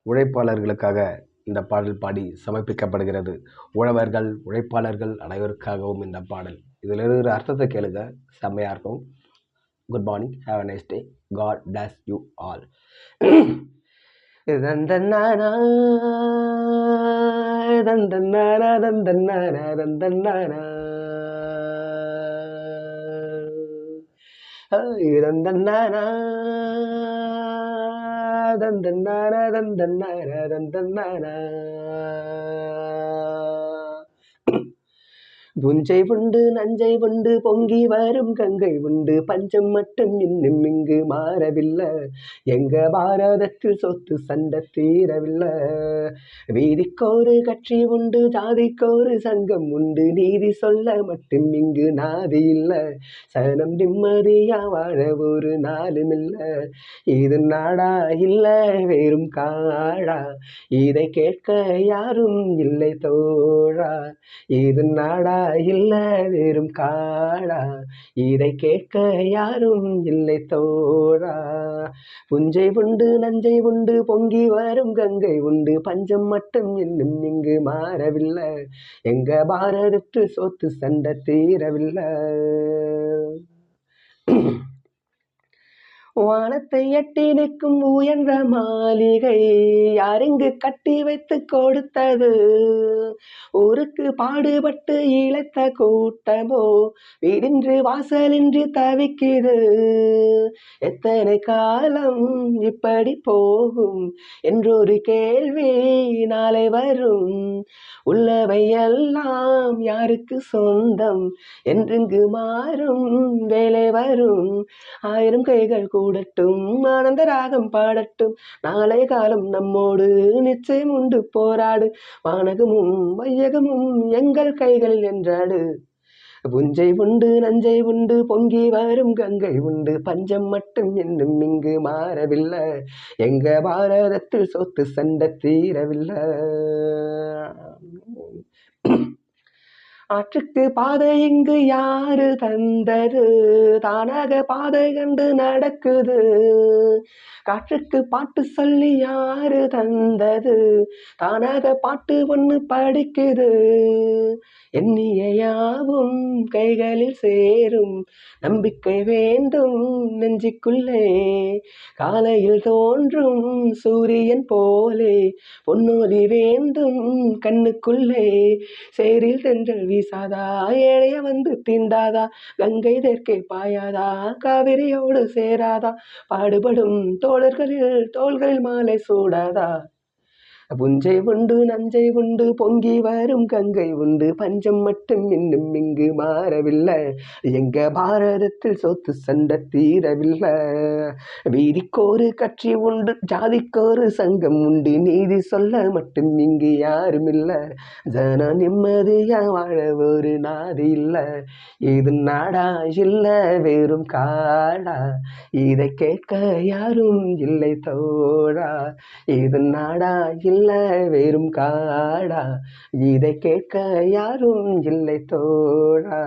உழைப்பாளர்களுக்காக இந்த பாடல் பாடி சமர்ப்பிக்கப்படுகிறது. உழவர்கள், உழைப்பாளர்கள் அனைவருக்காகவும் இந்த பாடல். இதில் இருக்கிற அர்த்தத்தை கேளுங்க, செம்மையா இருக்கும். Good morning, have a nice day, God bless you all. தந்தன்னானா தந்தன்னானா தந்தன்னானா தந்தன்னானா தந்தன்னானா தந்தன்னானா தந்தன்னானா தந்தன்னானா. புஞ்சை உண்டு நஞ்சை உண்டு பொங்கி வரும் கங்கை உண்டு, பஞ்சம் மட்டும் இன்னும் இங்கு மாறவில்லை. எங்க பாரதத்தில் சொத்து சண்டை தீரவில்லை. வீதிக்கோரு கட்சி உண்டு, ஜாதிக்கோரு சங்கம் உண்டு, நீதி சொல்ல மட்டும் இங்கு நாதி இல்லை. சனம் நிம்மதியா வாழ ஒரு நாளும் இல்லை. இது நாடா இல்லை வெறும் காடா, இதை கேட்க யாரும் இல்லை தோழா. இது நாடா இல்ல வெறும் காடா, இதை கேட்க யாரும் இல்லை தோழா. புஞ்சை உண்டு நஞ்சை உண்டு பொங்கி வரும் கங்கை உண்டு, பஞ்சம் மட்டும் இன்னும் இங்கு மாறவில்லை. எங்க பாரதத்து சொத்து சண்டை தீரவில்லை. வானத்தை எட்டி நிற்கும் உயர்ந்த மாளிகை யாரிங்கு கட்டி வைத்து கொடுத்தது? ஊருக்கு பாடுபட்டு இழைத்த கூட்டமோ வீடின்றி வாசலின்றி தவிக்குது. எத்தனை காலம் இப்படி போகும் என்றொரு கேள்வி நாளை வரும். உள்ளவை எல்லாம் யாருக்கு சொந்தம் என்றிங்கு மாறும் வேலை வரும். ஆயிரம் கைகள் கூடட்டும், ஆனந்த ராகம் பாடட்டும், நாளை காலம் நம்மோடு நிச்சயம் உண்டு போராடு. வானகமும் வையகமும் எங்கள் கைகளில் என்றாடு. புஞ்சை உண்டு நஞ்சை உண்டு பொங்கி வரும் கங்கை உண்டு, பஞ்சம் மட்டும் இன்னும் இங்கு மாறவில்லை. எங்க பாரதத்தில் சொத்து சண்டை தீரவில்லை. ஆற்றுக்கு பாதை இங்கு யாரு தந்தது? தானாக பாதை கண்டு நடக்குது. காற்றுக்கு பாட்டு சொல்லி யாரு தந்தது? தானாக பாட்டு ஒன்று படிக்குது. எண்ணிய யாவும் கைகளில் சேரும், நம்பிக்கை வேண்டும் நெஞ்சுக்குள்ளே. காலையில் தோன்றும் சூரியன் போலே பொன்னொலி வேண்டும் கண்ணுக்குள்ளே. சேரில் தென்றல் வீசாதா, ஏழைய வந்து தீண்டாதா, கங்கை தெற்கே பாயாதா, காவிரியோடு சேராதா, பாடுபடும் தோள்களில் மாலை சூடாதா. புஞ்சை உண்டு நஞ்சை உண்டு பொங்கி வரும் கங்கை உண்டு, பஞ்சம் மட்டும் இன்னும் இங்கு மாறவில்லை. எங்க பாரதத்தில் சொத்து சண்டை தீரவில்லை. வீதிக்கோரு கட்சி உண்டு, ஜாதிக்கோரு சங்கம் உண்டு, நீதி சொல்ல மட்டும் இங்கு யாரும் இல்லை. ஜன நிம்மதியா வாழ ஒரு நாதி இல்லை. இது நாடா இல்ல வெறும் காடா, இதை கேட்க யாரும் இல்லை தோழா. இது நாடா இல்ல வெறும் காடா, இதை கேட்க யாரும் இல்லை தோழா.